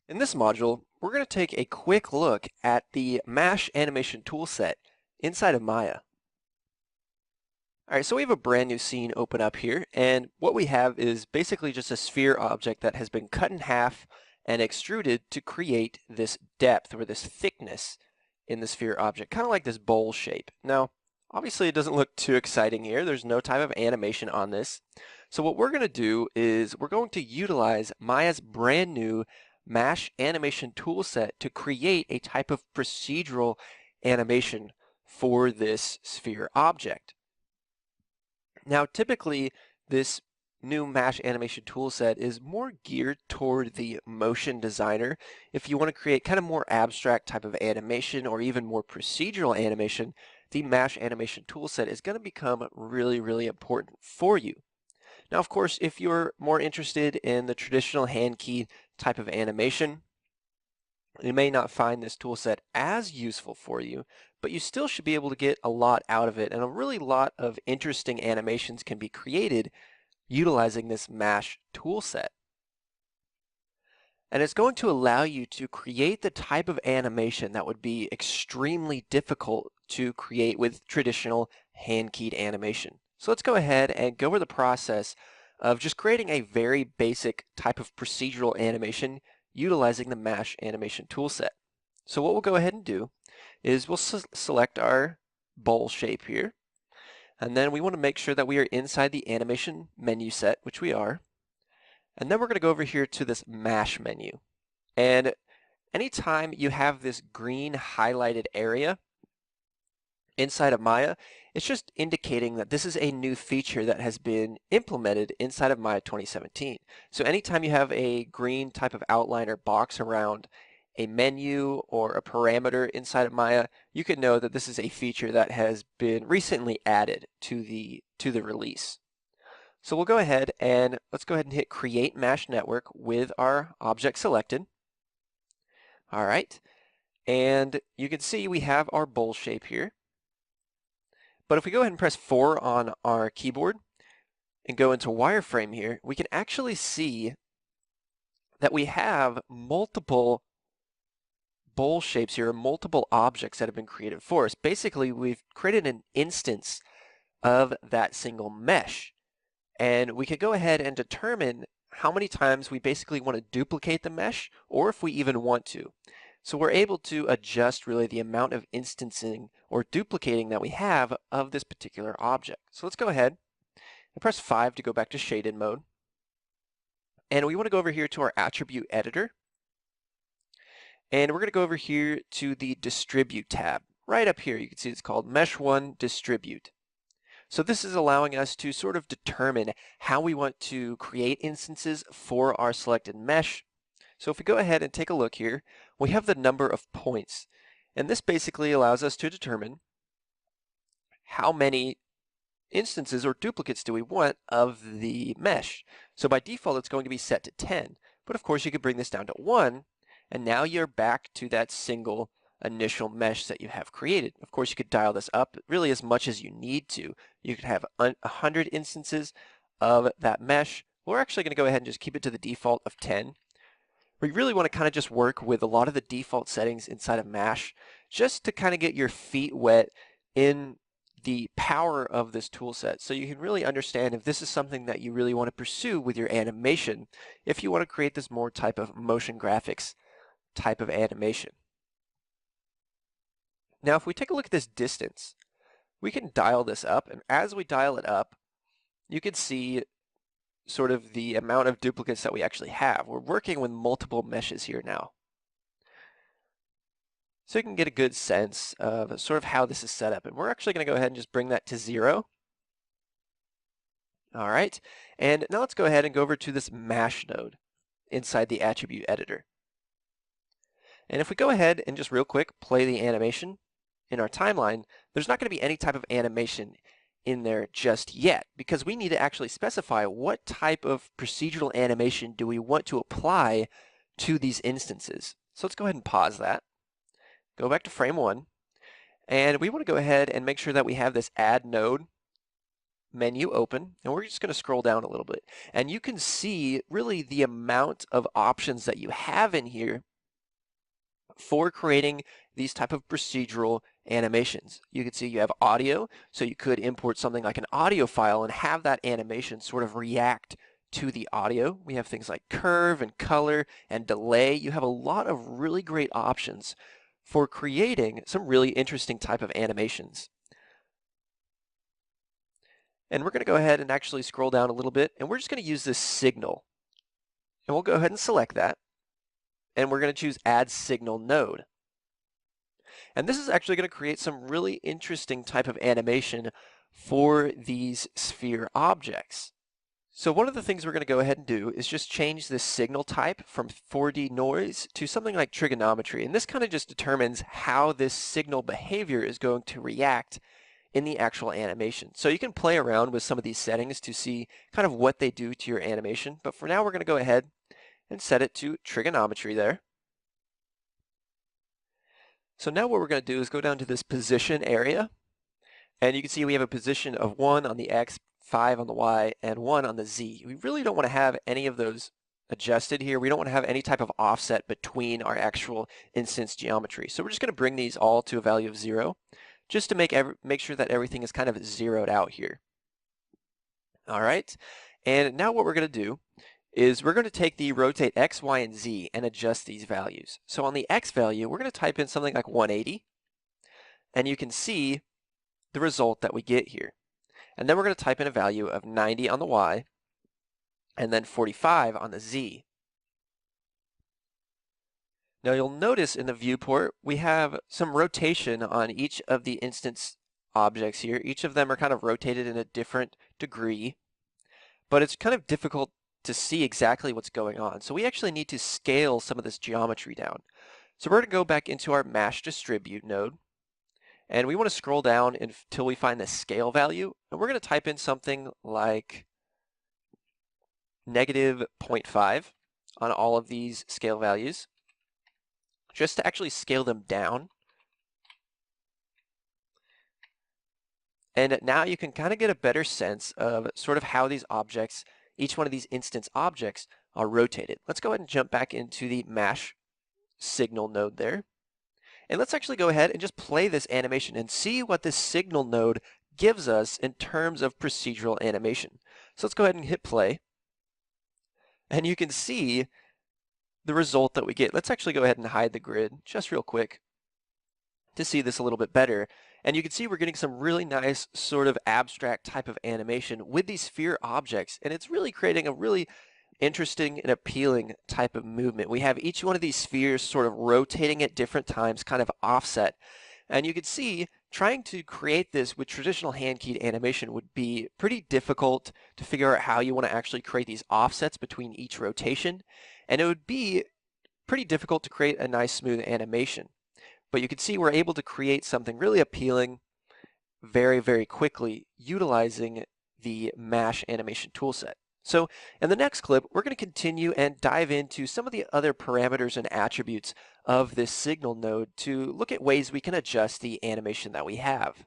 In this module, we're going to take a quick look at the Mesh Animation Toolset inside of Maya. All right, so we have a brand new scene open up here, and what we have is basically just a sphere object that has been cut in half and extruded to create this depth or this thickness in the sphere object, kind of like this bowl shape. Now, obviously it doesn't look too exciting here. There's no type of animation on this. So what we're going to do is we're going to utilize Maya's brand new Mesh Animation Toolset to create a type of procedural animation for this sphere object. Now, typically, this new Mesh Animation Toolset is more geared toward the motion designer. If you want to create kind of more abstract type of animation or even more procedural animation, the Mesh Animation Toolset is going to become really, really important for you. Now, of course, if you're more interested in the traditional hand key type of animation, you may not find this toolset as useful for you, but you still should be able to get a lot out of it, and a really lot of interesting animations can be created utilizing this Mesh toolset. And it's going to allow you to create the type of animation that would be extremely difficult to create with traditional hand-keyed animation. So let's go ahead and go over the process of just creating a very basic type of procedural animation utilizing the Mesh Animation Toolset. So what we'll go ahead and do is we'll select our bowl shape here, and then we want to make sure that we are inside the animation menu set, which we are. And then we're going to go over here to this Mesh menu. And anytime you have this green highlighted area inside of Maya, it's just indicating that this is a new feature that has been implemented inside of Maya 2017. So anytime you have a green type of outline or box around a menu or a parameter inside of Maya, you can know that this is a feature that has been recently added to the release. So we'll go ahead and let's go ahead and hit Create Mesh Network with our object selected. All right, and you can see we have our bowl shape here. But if we go ahead and press 4 on our keyboard and go into wireframe here, we can actually see that we have multiple bowl shapes here, multiple objects that have been created for us. Basically, we've created an instance of that single mesh. And we could go ahead and determine how many times we basically want to duplicate the mesh, or if we even want to. So we're able to adjust really the amount of instancing or duplicating that we have of this particular object. So let's go ahead and press 5 to go back to shaded mode. And we want to go over here to our attribute editor. And we're going to go over here to the distribute tab. Right up here, you can see it's called Mesh 1 Distribute. So this is allowing us to sort of determine how we want to create instances for our selected mesh. So if we go ahead and take a look here, we have the number of points. And this basically allows us to determine how many instances or duplicates do we want of the mesh. So by default, it's going to be set to 10. But of course, you could bring this down to 1, and now you're back to that single initial mesh that you have created. Of course, you could dial this up really as much as you need to. You could have 100 instances of that mesh. We're actually going to go ahead and just keep it to the default of 10. We really want to kind of just work with a lot of the default settings inside of Mesh just to kind of get your feet wet in the power of this tool set, so you can really understand if this is something that you really want to pursue with your animation, if you want to create this more type of motion graphics type of animation. Now, if we take a look at this distance, we can dial this up, and as we dial it up, you can see sort of the amount of duplicates that we actually have. We're working with multiple meshes here now. So you can get a good sense of sort of how this is set up. And we're actually going to go ahead and just bring that to 0. All right, and now let's go ahead and go over to this Mesh node inside the attribute editor. And if we go ahead and just real quick play the animation in our timeline, there's not going to be any type of animation in there just yet, because we need to actually specify what type of procedural animation do we want to apply to these instances. So let's go ahead and pause that. Go back to frame 1, and we want to go ahead and make sure that we have this add node menu open, and we're just going to scroll down a little bit. And you can see really the amount of options that you have in here for creating these type of procedural animations. You can see you have audio, so you could import something like an audio file and have that animation sort of react to the audio. We have things like curve and color and delay. You have a lot of really great options for creating some really interesting type of animations. And we're going to go ahead and actually scroll down a little bit, and we're just going to use this signal. And we'll go ahead and select that, and we're going to choose Add Signal Node. And this is actually going to create some really interesting type of animation for these sphere objects. So one of the things we're going to go ahead and do is just change this signal type from 4D noise to something like trigonometry. And this kind of just determines how this signal behavior is going to react in the actual animation. So you can play around with some of these settings to see kind of what they do to your animation. But for now, we're going to go ahead and set it to trigonometry there. So now what we're going to do is go down to this position area, and you can see we have a position of 1 on the X, 5 on the Y, and 1 on the Z. We really don't want to have any of those adjusted here. We don't want to have any type of offset between our actual instance geometry. So we're just going to bring these all to a value of 0, just to make sure that everything is kind of zeroed out here. All right, and now what we're going to do is we're going to take the rotate X, Y, and Z and adjust these values. So on the X value, we're going to type in something like 180, and you can see the result that we get here. And then we're going to type in a value of 90 on the Y, and then 45 on the Z. Now you'll notice in the viewport, we have some rotation on each of the instance objects here. Each of them are kind of rotated in a different degree, but it's kind of difficult to see exactly what's going on. So we actually need to scale some of this geometry down. So we're going to go back into our Mash Distribute node, and we want to scroll down until we find the scale value, and we're going to type in something like -0.5 on all of these scale values, just to actually scale them down. And now you can kind of get a better sense of sort of how these objects, each one of these instance objects, are rotated. Let's go ahead and jump back into the Mash signal node there. And let's actually go ahead and just play this animation and see what this signal node gives us in terms of procedural animation. So let's go ahead and hit play. And you can see the result that we get. Let's actually go ahead and hide the grid just real quick to see this a little bit better. And you can see we're getting some really nice sort of abstract type of animation with these sphere objects, and it's really creating a really interesting and appealing type of movement. We have each one of these spheres sort of rotating at different times, kind of offset. And you can see trying to create this with traditional hand-keyed animation would be pretty difficult to figure out how you want to actually create these offsets between each rotation. And it would be pretty difficult to create a nice smooth animation. But you can see we're able to create something really appealing very, very quickly utilizing the Mash animation toolset. So in the next clip, we're going to continue and dive into some of the other parameters and attributes of this signal node to look at ways we can adjust the animation that we have.